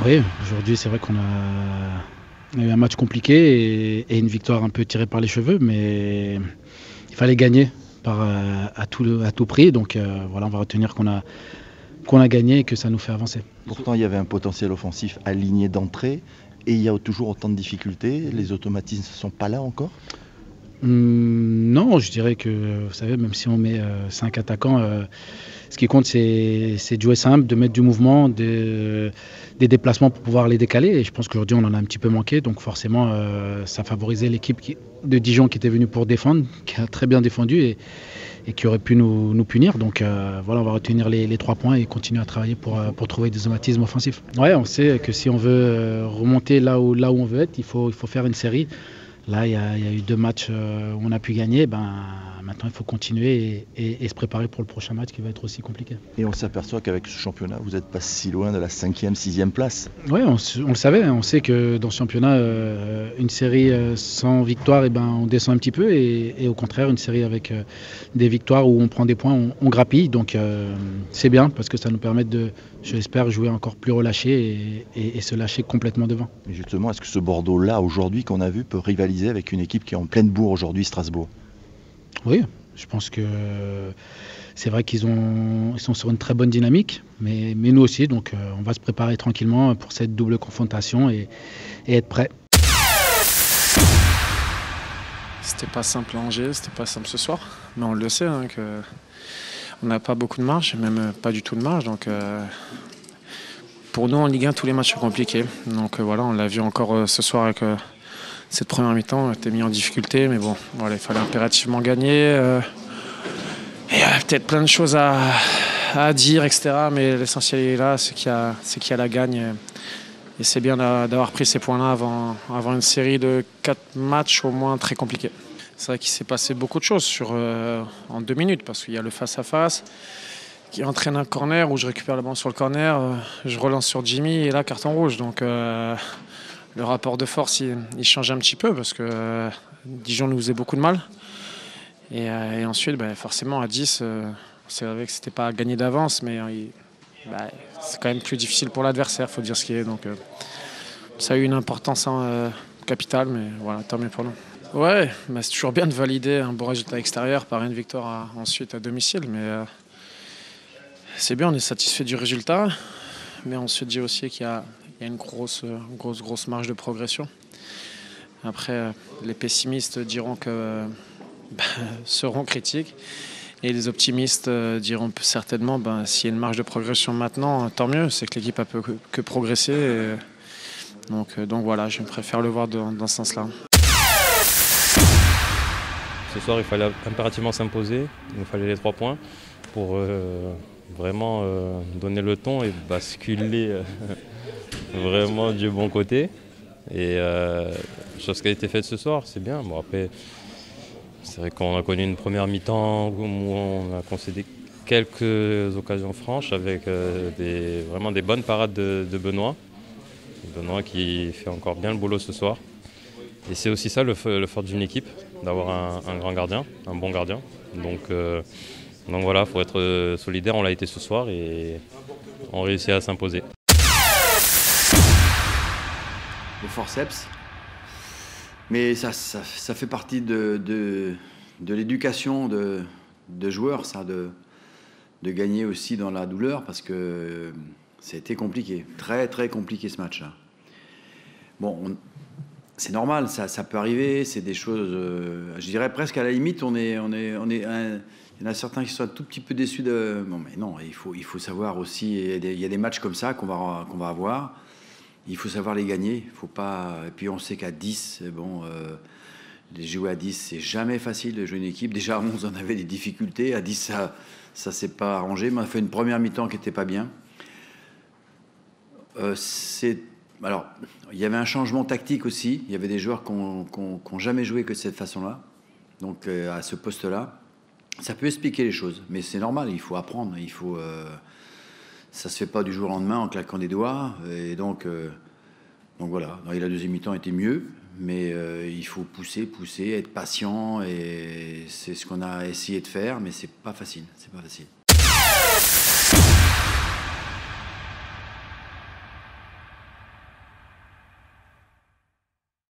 Oui, aujourd'hui c'est vrai qu'on a eu un match compliqué et une victoire un peu tirée par les cheveux, mais il fallait gagner à tout prix. Donc voilà, on va retenir qu'on a gagné et que ça nous fait avancer. Pourtant, il y avait un potentiel offensif aligné d'entrée et il y a toujours autant de difficultés. Les automatismes ne sont pas là encore. Non, je dirais que, vous savez, même si on met 5 attaquants, ce qui compte, c'est de jouer simple, de mettre du mouvement, des déplacements pour pouvoir les décaler. Et je pense qu'aujourd'hui, on en a un petit peu manqué. Donc forcément, ça favorisait l'équipe de Dijon qui était venue pour défendre, qui a très bien défendu et qui aurait pu nous punir. Donc voilà, on va retenir les 3 points et continuer à travailler pour trouver des automatismes offensifs. Ouais, on sait que si on veut remonter là où on veut être, il faut faire une série. Là, il y a eu 2 matchs où on a pu gagner. Maintenant, il faut continuer et se préparer pour le prochain match qui va être aussi compliqué. Et on s'aperçoit qu'avec ce championnat, vous n'êtes pas si loin de la 5e, 6e place. Oui, on le savait. On sait que dans ce championnat, une série sans victoire, on descend un petit peu. Et au contraire, une série avec des victoires où on prend des points, on grappille. Donc c'est bien parce que ça nous permet de, je l'espère, jouer encore plus relâché et se lâcher complètement devant. Mais justement, est-ce que ce Bordeaux-là, aujourd'hui, qu'on a vu, peut rivaliser avec une équipe qui est en pleine bourre aujourd'hui, Strasbourg? Oui, je pense que c'est vrai ils sont sur une très bonne dynamique, mais nous aussi. Donc on va se préparer tranquillement pour cette double confrontation et être prêt. C'était pas simple à Angers, c'était pas simple ce soir, mais on le sait que on n'a pas beaucoup de marge, même pas du tout de marge. Donc pour nous en Ligue 1, tous les matchs sont compliqués. Donc voilà, on l'a vu encore ce soir avec cette première mi-temps, on était mis en difficulté, mais bon, voilà, il fallait impérativement gagner. Il y a peut-être plein de choses à dire, etc. Mais l'essentiel est là, c'est qu'il y a la gagne. Et c'est bien d'avoir pris ces points-là avant une série de 4 matchs au moins très compliqués. C'est vrai qu'il s'est passé beaucoup de choses en 2 minutes, parce qu'il y a le face-à-face qui entraîne un corner où je récupère le ballon sur le corner, je relance sur Jimmy et là, carton rouge. Donc le rapport de force, il change un petit peu parce que Dijon nous faisait beaucoup de mal. Et ensuite, forcément, à 10, c'est vrai que c'était pas gagné d'avance, mais c'est quand même plus difficile pour l'adversaire, il faut dire ce qui est. Donc, ça a eu une importance capitale, mais voilà, tant mieux pour nous. Ouais, c'est toujours bien de valider un bon résultat extérieur par une victoire ensuite à domicile, mais c'est bien, on est satisfait du résultat, mais on se dit aussi qu'il y a une grosse marge de progression. Après, les pessimistes diront que seront critiques. Et les optimistes diront certainement s'il y a une marge de progression maintenant, tant mieux, c'est que l'équipe a peu que progresser. Donc voilà, je préfère le voir dans ce sens-là. Ce soir, il fallait impérativement s'imposer, il nous fallait les 3 points pour vraiment donner le ton et basculer vraiment du bon côté. Et chose qui a été faite ce soir, c'est bien. Bon, après, c'est vrai qu'on a connu une première mi-temps où on a concédé quelques occasions franches avec vraiment des bonnes parades de Benoît. Benoît qui fait encore bien le boulot ce soir. Et c'est aussi ça le fort d'une équipe, d'avoir un grand gardien, un bon gardien. Donc voilà, il faut être solidaire, on l'a été ce soir et on réussit à s'imposer. Le forceps, mais ça fait partie de l'éducation de joueurs, ça, de gagner aussi dans la douleur, parce que c'était compliqué, très très compliqué ce match-là. Bon, c'est normal, ça peut arriver, c'est des choses, je dirais presque à la limite, il y en a certains qui sont un tout petit peu déçus de... Bon, mais non, il faut savoir aussi, il y a des matchs comme ça qu'on va avoir. Il faut savoir les gagner. Faut pas... Et puis on sait qu'à 10, jouer à 10, c'est jamais facile de jouer une équipe. Déjà à 11, on avait des difficultés. À 10, ça s'est pas arrangé. Mais on a fait une première mi-temps qui n'était pas bien. Alors, il y avait un changement tactique aussi. Il y avait des joueurs qui n'ont jamais joué que de cette façon-là. Donc à ce poste-là, ça peut expliquer les choses. Mais c'est normal, il faut apprendre. Ça se fait pas du jour au lendemain en claquant des doigts. Et donc voilà. Et la deuxième mi-temps était mieux, mais il faut pousser, être patient. Et c'est ce qu'on a essayé de faire, mais c'est pas facile. C'est pas facile.